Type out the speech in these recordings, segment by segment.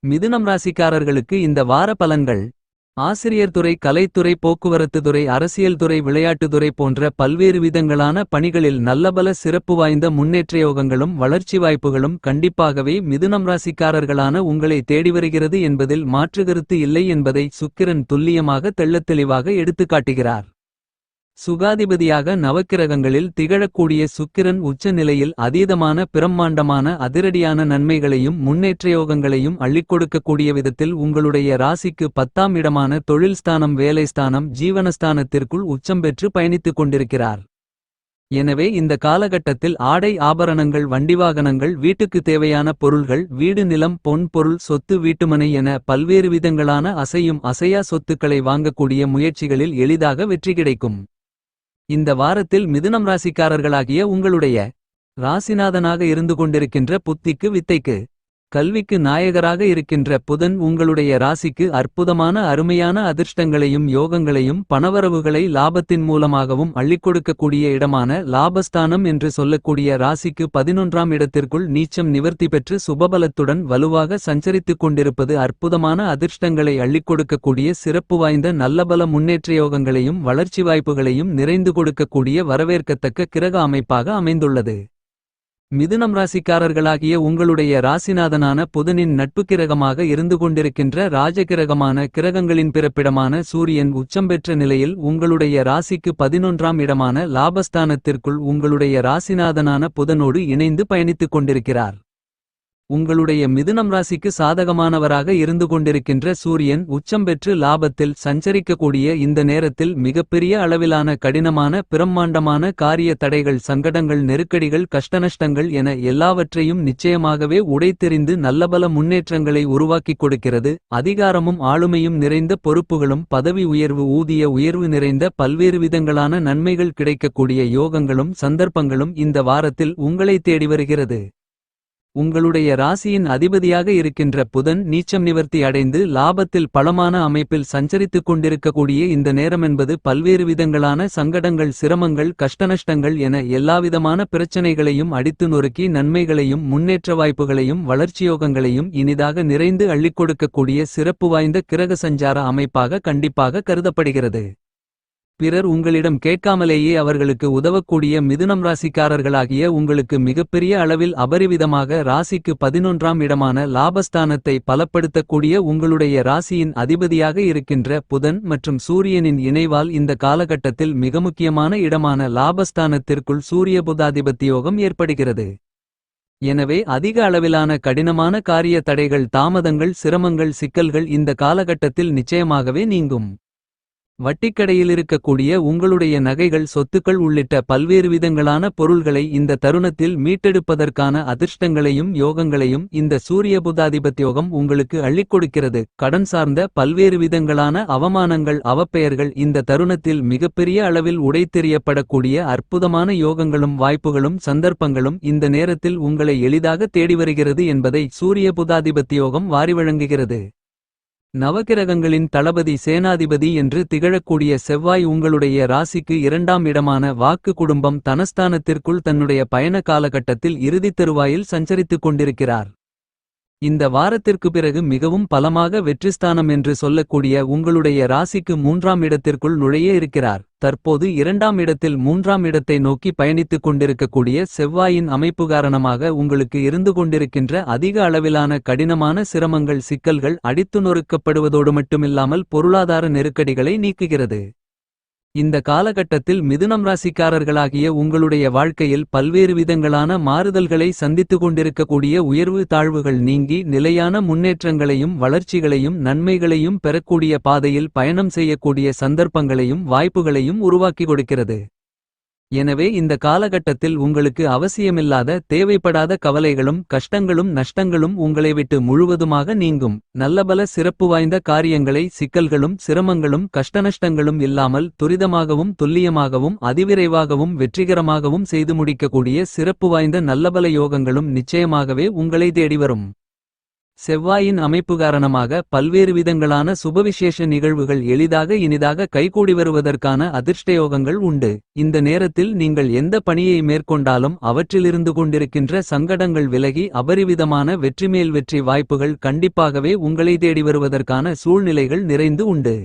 மிதுனம் ராசிக்காரர்களுக்கு இந்த வார பலன்கள். ஆசிரியர் துறை, கலைத்துறை, போக்குவரத்து துறை, அரசியல் துறை, விளையாட்டுத்துறை போன்ற பல்வேறு விதங்களான பணிகளில் நல்லபல சிறப்பு வாய்ந்த முன்னேற்ற யோகங்களும் வளர்ச்சி வாய்ப்புகளும் கண்டிப்பாகவே மிதுனம் ராசிக்காரர்களான உங்களை தேடி வருகிறது என்பதில் மாற்றுகருத்து இல்லை என்பதை சுக்கிரன் துல்லியமாக தெள்ளத்தெளிவாக எடுத்துக்காட்டுகிறார். சுகாதிபதியாக நவக்கிரகங்களில் திகழக்கூடிய சுக்கிரன் உச்ச நிலையில் அதீதமான பிரம்மாண்டமான அதிரடியான நன்மைகளையும் முன்னேற்றயோகங்களையும் அள்ளிக்கொடுக்கக்கூடிய விதத்தில் உங்களுடைய ராசிக்கு 10ஆம் இடமான தொழில் ஸ்தானம், வேலை ஸ்தானம், ஜீவனஸ்தானத்திற்குள் உச்சம் பெற்று பயணித்துக் கொண்டிருக்கிறார். எனவே இந்த காலகட்டத்தில் ஆடை ஆபரணங்கள், வண்டிவாகனங்கள், வீட்டுக்கு தேவையான பொருள்கள், வீடு, நிலம், பொன் பொருள், சொத்து, வீட்டுமனை என பல்வேறு விதங்களான அசையும் அசையா சொத்துக்களை வாங்கக்கூடிய முயற்சிகளில் எளிதாக வெற்றி கிடைக்கும். இந்த வாரத்தில் மிதுனம் ராசிக்காரர்களாகிய உங்களுடைய ராசிநாதனாக இருந்து கொண்டிருக்கின்ற புத்திக்கு, வித்தைக்கு, கல்விக்கு நாயகராக இருக்கின்ற புதன் உங்களுடைய ராசிக்கு அற்புதமான அருமையான அதிர்ஷ்டங்களையும் யோகங்களையும் பணவரவுகளை லாபத்தின் மூலமாகவும் அள்ளிக்கொடுக்கக்கூடிய இடமான லாபஸ்தானம் என்று சொல்லக்கூடிய ராசிக்கு 11ஆம் இடத்திற்குள் நீச்சம் நிவர்த்தி பெற்று சுபபலத்துடன் வலுவாக சஞ்சரித்துக் கொண்டிருப்பது அற்புதமான அதிர்ஷ்டங்களை அள்ளிக்கொடுக்கக்கூடிய சிறப்பு வாய்ந்த நல்லபல முன்னேற்ற யோகங்களையும் வளர்ச்சி வாய்ப்புகளையும் நிறைந்து கொடுக்கக்கூடிய வரவேற்கத்தக்க கிரக அமைப்பாக அமைந்துள்ளது. மிதுனம் ராசிக்காரர்களாகிய உங்களுடைய ராசிநாதனான புதனின் நட்பு கிரகமாக இருந்து கொண்டிருக்கின்ற ராஜகிரகமான கிரகங்களின் பிறப்பிடமான சூரியன் உச்சம் பெற்ற நிலையில் உங்களுடைய ராசிக்கு 11ஆம் இடமான லாபஸ்தானத்திற்குள் உங்களுடைய ராசிநாதனான புதனோடு இணைந்து பயணித்துக் கொண்டிருக்கிறார். உங்களுடைய மிதுனம் ராசிக்கு சாதகமானவராக இருந்து கொண்டிருக்கின்ற சூரியன் உச்சம் பெற்று லாபத்தில் சஞ்சரிக்கக்கூடிய இந்த நேரத்தில் மிகப்பெரிய அளவிலான கடினமான பிரம்மாண்டமான காரிய தடைகள், சங்கடங்கள், நெருக்கடிகள், கஷ்டநஷ்டங்கள் என எல்லாவற்றையும் நிச்சயமாகவே உடைத்தெறிந்து நல்லபல முன்னேற்றங்களை உருவாக்கிக் கொடுக்கிறது. அதிகாரமும் ஆளுமையும் நிறைந்த பொறுப்புகளும், பதவி உயர்வு, ஊதிய உயர்வு நிறைந்த பல்வேறு விதங்களான நன்மைகள் கிடைக்கக்கூடிய யோகங்களும் சந்தர்ப்பங்களும் இந்த வாரத்தில் உங்களை தேடி வருகிறது. உங்களுடைய ராசியின் அதிபதியாக இருக்கின்ற புதன் நீச்சம் நிவர்த்தி அடைந்து லாபத்தில் பலமான அமைப்பில் சஞ்சரித்துக் கொண்டிருக்கக்கூடிய இந்த நேரமென்பது பல்வேறு விதங்களான சங்கடங்கள், சிரமங்கள், கஷ்டநஷ்டங்கள் என எல்லாவிதமான பிரச்சனைகளையும் அடித்து நொறுக்கி நன்மைகளையும் முன்னேற்ற வாய்ப்புகளையும் வளர்ச்சியோகங்களையும் இனிதாக நிறைந்து அள்ளிக்கொடுக்கக்கூடிய சிறப்பு வாய்ந்த கிரக சஞ்சார அமைப்பாக கண்டிப்பாக கருதப்படுகிறது. பிறர் உங்களிடம் கேட்காமலேயே அவர்களுக்கு உதவக்கூடிய மிதுனம் ராசிக்காரர்களாகிய உங்களுக்கு மிகப்பெரிய அளவில் அபரிவிதமாக ராசிக்கு 11ஆம் இடமான லாபஸ்தானத்தை பலப்படுத்தக்கூடிய உங்களுடைய ராசியின் அதிபதியாக இருக்கின்ற புதன் மற்றும் சூரியனின் இணைவால் இந்த காலகட்டத்தில் மிக முக்கியமான இடமான லாபஸ்தானத்திற்குள் சூரிய புதாதிபத்தியோகம் ஏற்படுகிறது. எனவே அதிக அளவிலான கடினமான காரிய தடைகள், தாமதங்கள், சிரமங்கள், சிக்கல்கள் இந்த காலகட்டத்தில் நிச்சயமாகவே நீங்கும். வட்டிக்கடையில் இருக்கக்கூடிய உங்களுடைய நகைகள், சொத்துக்கள் உள்ளிட்ட பல்வேறு விதங்களான பொருள்களை இந்த தருணத்தில் மீட்டெடுப்பதற்கான அதிர்ஷ்டங்களையும் யோகங்களையும் இந்த சூரிய புதாதிபத்தியோகம் உங்களுக்கு அள்ளிக்கொடுக்கிறது. கடன் சார்ந்த பல்வேறு விதங்களான அவமானங்கள், அவப்பெயர்கள் இந்த தருணத்தில் மிகப்பெரிய அளவில் உடைத்தெறியப்படக்கூடிய அற்புதமான யோகங்களும் வாய்ப்புகளும் சந்தர்ப்பங்களும் இந்த நேரத்தில் உங்களை எளிதாக தேடி வருகிறது என்பதை சூரிய புதாதிபத்தியோகம் வாரி வழங்குகிறது. நவகிரகங்களின் தளபதி, சேனாதிபதி என்று திகழக்கூடிய செவ்வாய் உங்களுடைய ராசிக்கு 2ஆம் இடமான வாக்கு, குடும்பம், தனஸ்தானத்திற்குள் தன்னுடைய பயண காலகட்டத்தில் இறுதித் தருவாயில் சஞ்சரித்துக் கொண்டிருக்கிறார். இந்த வாரத்திற்கு பிறகு மிகவும் பலமாக வெற்றிஸ்தானம் என்று சொல்லக்கூடிய உங்களுடைய ராசிக்கு 3ஆம் இடத்திற்குள் நுழைய இருக்கிறார். தற்போது 2ஆம் இடத்தில் 3ஆம் இடத்தை நோக்கி பயணித்துக் கொண்டிருக்கக்கூடிய செவ்வாயின் அமைப்பு காரணமாக உங்களுக்கு இருந்து கொண்டிருக்கின்ற அதிக அளவிலான கடினமான சிரமங்கள், சிக்கல்கள் அடித்து நொறுக்கப்படுவதோடு மட்டுமில்லாமல் பொருளாதார நெருக்கடிகளை நீக்குகிறது. இந்த காலகட்டத்தில் மிதுனம் ராசிக்காரர்களாகிய உங்களுடைய வாழ்க்கையில் பல்வேறு விதங்களான மாறுதல்களை சந்தித்து கொண்டிருக்கக்கூடிய உயர்வு தாழ்வுகள் நீங்கி நிலையான முன்னேற்றங்களையும் வளர்ச்சிகளையும் நன்மைகளையும் பெறக்கூடிய பாதையில் பயணம் செய்யக்கூடிய சந்தர்ப்பங்களையும் வாய்ப்புகளையும் உருவாக்கி கொடுக்கிறது. எனவே இந்த காலகட்டத்தில் உங்களுக்கு அவசியமில்லாத, தேவைப்படாத கவலைகளும் கஷ்டங்களும் நஷ்டங்களும் உங்களை விட்டு முழுவதுமாக நீங்கும். நல்லபல சிறப்பு வாய்ந்த காரியங்களை சிக்கல்களும் சிரமங்களும் கஷ்டநஷ்டங்களும் இல்லாமல் துரிதமாகவும் துல்லியமாகவும் அதிவிரைவாகவும் வெற்றிகரமாகவும் செய்து முடிக்கக்கூடிய சிறப்பு வாய்ந்த நல்லபல யோகங்களும் நிச்சயமாகவே உங்களை தேடி வரும். செவ்வாயின் அமைப்பு காரணமாக பல்வேறு விதங்களான சுபவிசேஷ நிகழ்வுகள் எளிதாக இனிதாக கைகூடி வருவதற்கான அதிர்ஷ்டயோகங்கள் உண்டு. இந்த நேரத்தில் நீங்கள் எந்த பணியை மேற்கொண்டாலும் அவற்றிலிருந்து கொண்டிருக்கின்ற சங்கடங்கள் விலகி அபரிவிதமான வெற்றிமேல் வெற்றி வாய்ப்புகள் கண்டிப்பாகவே உங்களை தேடி வருவதற்கான சூழ்நிலைகள் நிறைந்து உண்டு.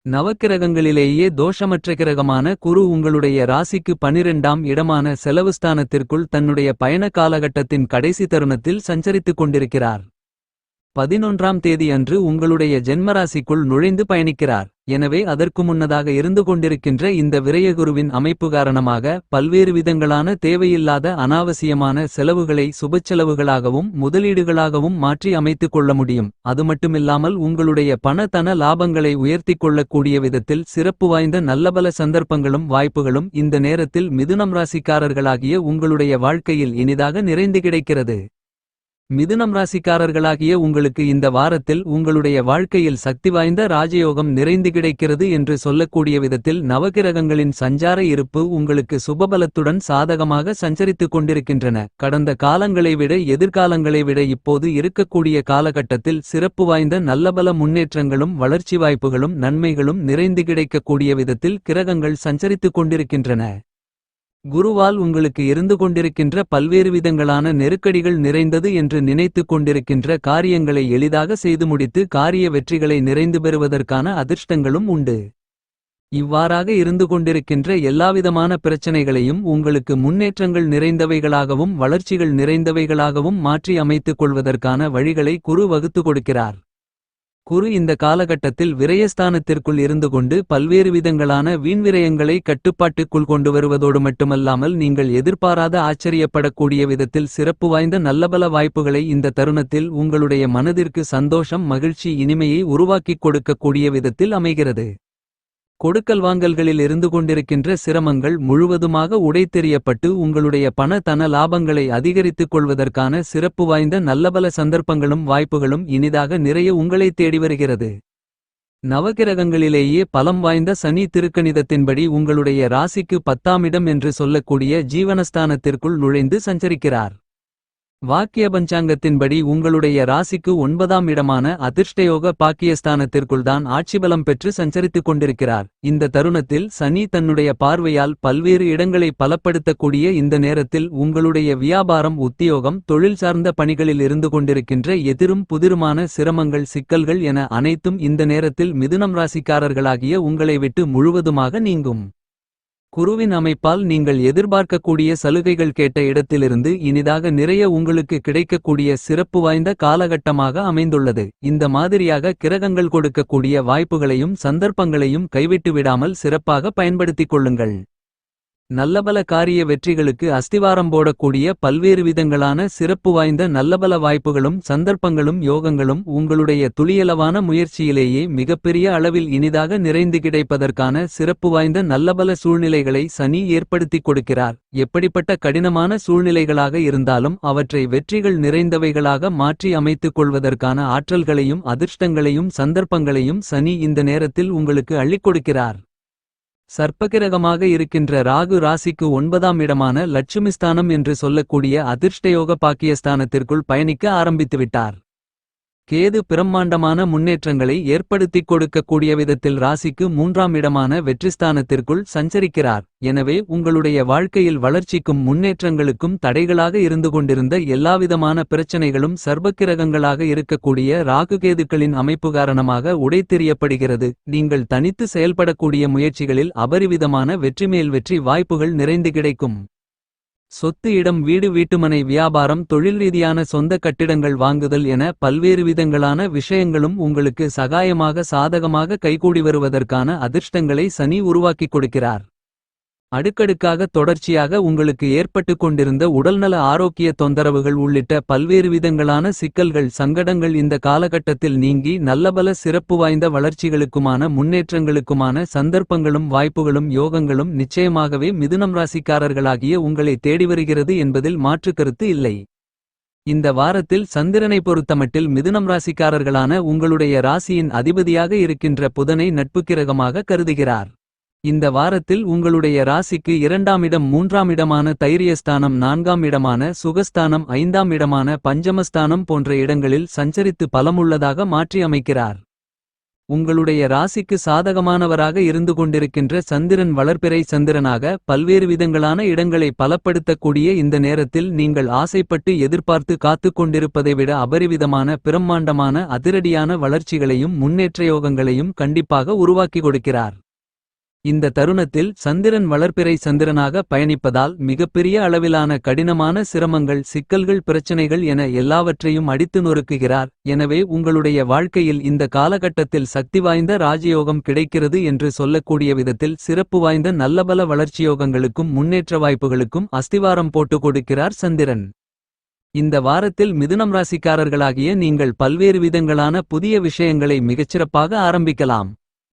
நவக்கிரகங்களிலேயே தோஷமற்ற கிரகமான குரு உங்களுடைய ராசிக்கு 12ஆம் இடமான செலவுஸ்தானத்திற்குள் தன்னுடைய பயண காலகட்டத்தின் கடைசி தருணத்தில் சஞ்சரித்துக் கொண்டிருக்கிறார். 11ஆம் தேதி அன்று உங்களுடைய ஜென்மராசிக்குள் நுழைந்து பயணிக்கிறார். எனவே அதற்கு முன்னதாக இருந்து கொண்டிருக்கின்ற இந்த விரயகுருவின் அமைப்பு காரணமாக பல்வேறு விதங்களான தேவையில்லாத அனாவசியமான செலவுகளை சுபச்செலவுகளாகவும் முதலீடுகளாகவும் மாற்றி அமைத்துக் கொள்ள முடியும். அது மட்டுமில்லாமல் உங்களுடைய பண தன லாபங்களை உயர்த்திக் கொள்ளக்கூடிய விதத்தில் சிறப்பு வாய்ந்த நல்லபல சந்தர்ப்பங்களும் வாய்ப்புகளும் இந்த நேரத்தில் மிதுனம் ராசிக்காரர்களாகிய உங்களுடைய வாழ்க்கையில் இனிதாக நிறைந்து கிடைக்கிறது. மிதுனம் ராசிக்காரர்களாகிய உங்களுக்கு இந்த வாரத்தில் உங்களுடைய வாழ்க்கையில் சக்தி வாய்ந்த ராஜயோகம் நிறைந்து கிடைக்கிறது என்று சொல்லக்கூடிய விதத்தில் நவகிரகங்களின் சஞ்சார இருப்பு உங்களுக்கு சுபபலத்துடன் சாதகமாக சஞ்சரித்துக் கொண்டிருக்கின்றன. கடந்த காலங்களை விட எதிர்காலங்களை விட இப்போது இருக்கக்கூடிய காலகட்டத்தில் சிறப்பு வாய்ந்த நல்லபல முன்னேற்றங்களும் வளர்ச்சி வாய்ப்புகளும் நன்மைகளும் நிறைந்து கிடைக்கக்கூடிய விதத்தில் கிரகங்கள் சஞ்சரித்துக் கொண்டிருக்கின்றன. குருவால் உங்களுக்கு இருந்து கொண்டிருக்கின்ற பல்வேறு விதங்களான நெருக்கடிகள் நிறைந்தது என்று நினைத்துக் கொண்டிருக்கின்ற காரியங்களை எளிதாக செய்து முடித்து காரிய வெற்றிகளை நிறைந்து பெறுவதற்கான அதிர்ஷ்டங்களும் உண்டு. இவ்வாறாக இருந்து கொண்டிருக்கின்ற எல்லாவிதமான பிரச்சனைகளையும் உங்களுக்கு முன்னேற்றங்கள் நிறைந்தவைகளாகவும் வளர்ச்சிகள் நிறைந்தவைகளாகவும் மாற்றி அமைத்துக் கொள்வதற்கான வழிகளை குரு வகுத்து கொடுக்கிறார். குரு இந்த காலகட்டத்தில் விரயஸ்தானத்திற்குள் இருந்து கொண்டு பல்வேறு விதங்களான வீண்விரயங்களை கட்டுப்பாட்டுக்குள் கொண்டு வருவதோடு மட்டுமல்லாமல் நீங்கள் எதிர்பாராத ஆச்சரியப்படக்கூடிய விதத்தில் சிறப்பு வாய்ந்த நல்லபல வாய்ப்புகளை இந்த தருணத்தில் உங்களுடைய மனதிற்கு சந்தோஷம் மகிழ்ச்சி இனிமையை உருவாக்கிக் கொடுக்கக்கூடிய விதத்தில் அமைகிறது. கொடுக்கல் வாங்கல்களில் இருந்து கொண்டிருக்கின்ற சிரமங்கள் முழுவதுமாக உடைத்தெறியப்பட்டு உங்களுடைய பண தன லாபங்களை அதிகரித்துக் கொள்வதற்கான சிறப்பு வாய்ந்த நல்லபல சந்தர்ப்பங்களும் வாய்ப்புகளும் இனிதாக நிறைய உங்களை தேடி வருகிறது. நவகிரகங்களிலேயே பலம் வாய்ந்த சனி திருக்கணிதத்தின்படி உங்களுடைய ராசிக்கு 10ஆம் இடம் என்று சொல்லக்கூடிய ஜீவனஸ்தானத்திற்குள் நுழைந்து சஞ்சரிக்கிறார். வாக்கிய பஞ்சாங்கத்தின்படி உங்களுடைய ராசிக்கு 9ஆம் இடமான அதிர்ஷ்டயோக பாக்கியஸ்தானத்திற்குள்தான் ஆட்சிபலம் பெற்று சஞ்சரித்துக் கொண்டிருக்கிறார். இந்த தருணத்தில் சனி தன்னுடைய பார்வையால் பல்வேறு இடங்களை பலப்படுத்தக்கூடிய இந்த நேரத்தில் உங்களுடைய வியாபாரம் உத்தியோகம் தொழில் சார்ந்த பணிகளில் இருந்து கொண்டிருக்கின்ற எதிரும் புதிருமான சிரமங்கள் சிக்கல்கள் என அனைத்தும் இந்த நேரத்தில் மிதுனம் ராசிக்காரர்களாகிய உங்களை விட்டு முழுவதுமாக நீங்கும். குருவின் அமைப்பால் நீங்கள் எதிர்பார்க்கக்கூடிய சலுகைகள் கேட்ட இடத்திலிருந்து இனிதாக நிறைய உங்களுக்கு கிடைக்கக்கூடிய சிறப்பு வாய்ந்த காலகட்டமாக அமைந்துள்ளது. இந்த மாதிரியாக கிரகங்கள் கொடுக்கக்கூடிய வாய்ப்புகளையும் சந்தர்ப்பங்களையும் கைவிட்டு விடாமல் சிறப்பாக பயன்படுத்திக் கொள்ளுங்கள். நல்லபல காரிய வெற்றிகளுக்கு அஸ்திவாரம் போடக்கூடிய பல்வேறு விதங்களான சிறப்பு வாய்ந்த நல்லபல வாய்ப்புகளும் சந்தர்ப்பங்களும் யோகங்களும் உங்களுடைய துளியளவான முயற்சியிலேயே மிகப்பெரிய அளவில் இனிதாக நிறைந்து கிடைப்பதற்கான சிறப்பு வாய்ந்த நல்லபல சூழ்நிலைகளை சனி ஏற்படுத்திக் கொடுக்கிறார். எப்படிப்பட்ட கடினமான சூழ்நிலைகளாக இருந்தாலும் அவற்றை வெற்றிகள் நிறைந்தவைகளாக மாற்றி அமைத்துக் கொள்வதற்கான ஆற்றல்களையும் அதிர்ஷ்டங்களையும் சந்தர்ப்பங்களையும் சனி இந்த நேரத்தில் உங்களுக்கு அள்ளிக் கொடுக்கிறார். சர்ப்பகிரகமாக இருக்கின்ற ராகு ராசிக்கு 9ஆம் இடமான லட்சுமிஸ்தானம் என்று சொல்லக்கூடிய அதிர்ஷ்டயோக பாக்கியஸ்தானத்திற்குள் பயணிக்க ஆரம்பித்துவிட்டார். கேது பிரம்மாண்டமான முன்னேற்றங்களை ஏற்படுத்திக் கொடுக்கக்கூடிய விதத்தில் ராசிக்கு 3ஆம் இடமான வெற்றிஸ்தானத்திற்குள் சஞ்சரிக்கிறார். எனவே உங்களுடைய வாழ்க்கையில் வளர்ச்சிக்கும் முன்னேற்றங்களுக்கும் தடைகளாக இருந்து கொண்டிருந்த எல்லாவிதமான பிரச்சனைகளும் சர்ப்பகிரகங்களாக இருக்கக்கூடிய ராகுகேதுக்களின் அமைப்பு காரணமாக உடைத்தெறியப்படுகிறது. நீங்கள் தனித்து செயல்படக்கூடிய முயற்சிகளில் அபரிவிதமான வெற்றிமேல் வெற்றி வாய்ப்புகள் நிறைந்து கிடைக்கும். சொத்து இடம் வீடு வீட்டுமனை வியாபாரம் தொழில் ரீதியான சொந்த கட்டிடங்கள் வாங்குதல் என பல்வேறு விதங்களான விஷயங்களும் உங்களுக்கு சகாயமாக சாதகமாக கைகூடி வருவதற்கான அதிர்ஷ்டங்களை சனி உருவாக்கிக் கொடுக்கிறார். அடுக்கடுக்காக தொடர்ச்சியாக உங்களுக்கு ஏற்பட்டுக் கொண்டிருந்த உடல்நல ஆரோக்கிய தொந்தரவுகள் உள்ளிட்ட பல்வேறு விதங்களான சிக்கல்கள் சங்கடங்கள் இந்த காலகட்டத்தில் நீங்கி நல்லபல சிறப்பு வாய்ந்த வளர்ச்சிகளுக்குமான முன்னேற்றங்களுக்குமான சந்தர்ப்பங்களும் வாய்ப்புகளும் யோகங்களும் நிச்சயமாகவே மிதுனம் ராசிக்காரர்களாகிய உங்களை தேடி வருகிறது என்பதில் மாற்று கருத்து இல்லை. இந்த வாரத்தில் சந்திரனை பொறுத்தமட்டில் மிதுனம் ராசிக்காரர்களான உங்களுடைய ராசியின் அதிபதியாக இருக்கின்ற புதனை நட்புக்கிரகமாக கருதுகிறார். இந்த வாரத்தில் உங்களுடைய ராசிக்கு 2ஆம் இடம் 3ஆம் இடமான தைரியஸ்தானம் 4ஆம் இடமான சுகஸ்தானம் 5ஆம் இடமான பஞ்சமஸ்தானம் போன்ற இடங்களில் சஞ்சரித்து பலமுள்ளதாக மாற்றி அமைக்கிறார். உங்களுடைய ராசிக்கு சாதகமானவராக இருந்து கொண்டிருக்கின்ற சந்திரன் வளர்பிறை சந்திரனாக பல்வேறு விதங்களான இடங்களை பலப்படுத்தக்கூடிய இந்த நேரத்தில் நீங்கள் ஆசைப்பட்டு எதிர்பார்த்து காத்துக் கொண்டிருப்பதை விட அபரிவிதமான பிரம்மாண்டமான அதிரடியான வளர்ச்சிகளையும் முன்னேற்ற யோகங்களையும் கண்டிப்பாக உருவாக்கி கொடுக்கிறார். இந்த தருணத்தில் சந்திரன் வளர்பிறை சந்திரனாக பயணிப்பதால் மிகப்பெரிய அளவிலான கடினமான சிரமங்கள் சிக்கல்கள் பிரச்சனைகள் என எல்லாவற்றையும் அடித்து நொறுக்குகிறார். எனவே உங்களுடைய வாழ்க்கையில் இந்த காலகட்டத்தில் சக்தி வாய்ந்த ராஜயோகம் கிடைக்கிறது என்று சொல்லக்கூடிய விதத்தில் சிறப்பு வாய்ந்த நல்லபல வளர்ச்சியோகங்களுக்கும் முன்னேற்ற வாய்ப்புகளுக்கும் அஸ்திவாரம் போட்டு கொடுக்கிறார் சந்திரன். இந்த வாரத்தில் மிதுனம் ராசிக்காரர்களாகிய நீங்கள் பல்வேறு விதங்களான புதிய விஷயங்களை மிகச்சிறப்பாக ஆரம்பிக்கலாம்.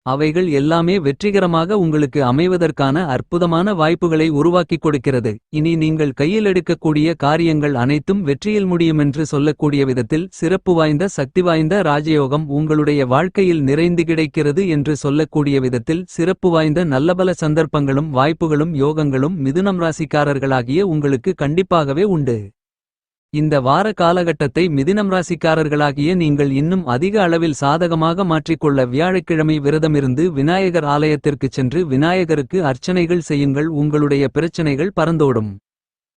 அவைகள் எல்லாமே வெற்றிகரமாக உங்களுக்கு அமைவதற்கான அற்புதமான வாய்ப்புகளை உருவாக்கிக் கொடுக்கிறது. இனி நீங்கள் கையில் எடுக்கக்கூடிய காரியங்கள் அனைத்தும் வெற்றியில் முடியுமென்று சொல்லக்கூடிய விதத்தில் சிறப்பு வாய்ந்த சக்தி வாய்ந்த ராஜயோகம் உங்களுடைய வாழ்க்கையில் நிறைந்து கிடைக்கிறது என்று சொல்லக்கூடிய விதத்தில் சிறப்பு வாய்ந்த நல்லபல சந்தர்ப்பங்களும் வாய்ப்புகளும் யோகங்களும் மிதுனம் ராசிக்காரர்களாகிய உங்களுக்கு கண்டிப்பாகவே உண்டு. இந்த வார காலகட்டத்தை மிதுனம் ராசிக்காரர்களாகிய நீங்கள் இன்னும் அதிக அளவில் சாதகமாக மாற்றிக்கொள்ள வியாழக்கிழமை விரதமிருந்து விநாயகர் ஆலயத்திற்குச் சென்று விநாயகருக்கு அர்ச்சனைகள் செய்யுங்கள். உங்களுடைய பிரச்சனைகள் பறந்தோடும்.